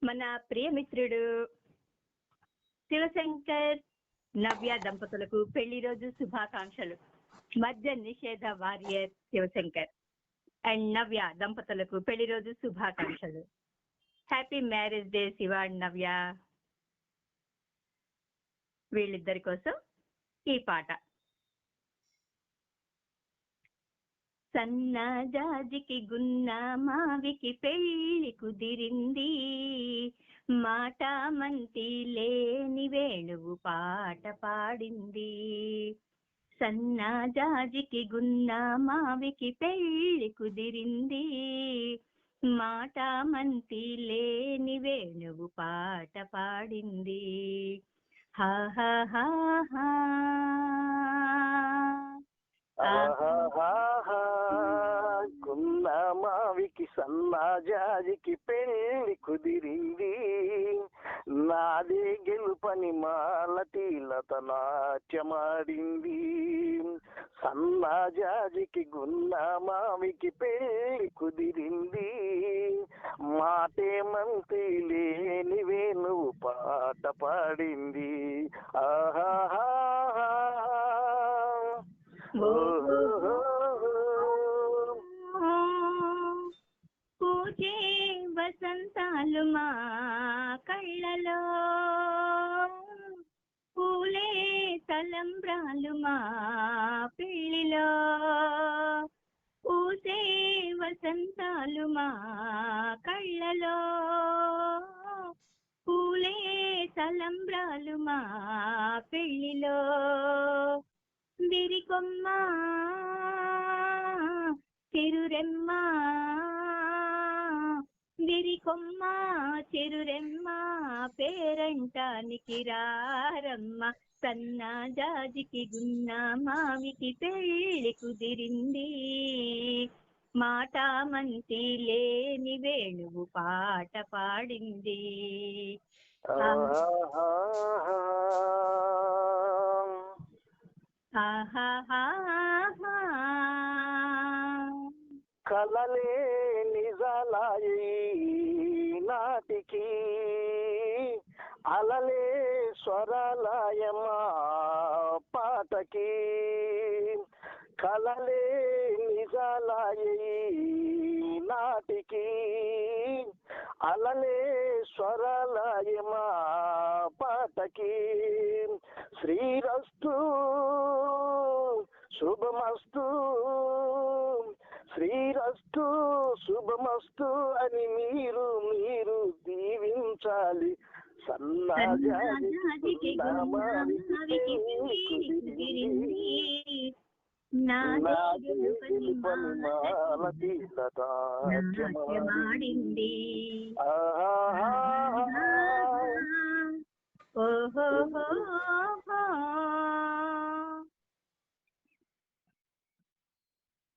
మన ప్రియమిత్రుడు శివశంకర్ నవ్య దంపతులకు పెళ్లి రోజు శుభాకాంక్షలు. మద్య నిషేధ వారియర్ శివశంకర్ అండ్ నవ్య దంపతులకు పెళ్లి రోజు శుభాకాంక్షలు. Happy marriage day Shiva and Navya. వీళ్ళిద్దరి కోసం ఈ పాట. సన్నజాజికి గున్న మావికి పెళ్లి కుదిరింది, మాట మంతి లేని వేణువు పాట పాడింది. సన్నజాజికి గున్న మావికి పెళ్లి కుదిరింది, మాట మంతి లేని వేణువు పాట పాడింది. హా హా హా హా గున్న మావికి సన్నాజాజికి పెళ్లి కుదిరింది, నాదే గెలుపని మాలతీలత నాట్యమాడింది. సన్నాజాజికి గున్న మావికి పెళ్లి కుదిరింది, మాటే మంతి లేని వేణువు పాట పాడింది. ఆహా పూజే వసంతాలు మా కళ్ళలో, పూలే తలంబ్రాలు మా పెళ్లిలో. పూసే వసంతాలు మా కళ్ళలో, పూలే తలంబ్రాలు మా పెళ్లిలో. విరికొమ్మ చెరురెమ్మ, విరికొమ్మ చెరురెమ్మ, పేరంటానికి రారమ్మ. సన్నజాజికి గున్న మావికి పెళ్లి కుదిరింది, మాట మంతి లేని వేణువు పాట పాడింది. కలలే నిజాలాయి నాటికి, అలలే స్వరాలయమా పాటకి. కలలే నిజాలాయి నాటికి, అలలే స్వరాలయమా పాటకి. శ్రీరస్తు శుభమస్తు, శ్రీరస్తు శుభమస్తు అని మీరు దీవించాలి. సన్నాజాజికి నాట్యమాడింది.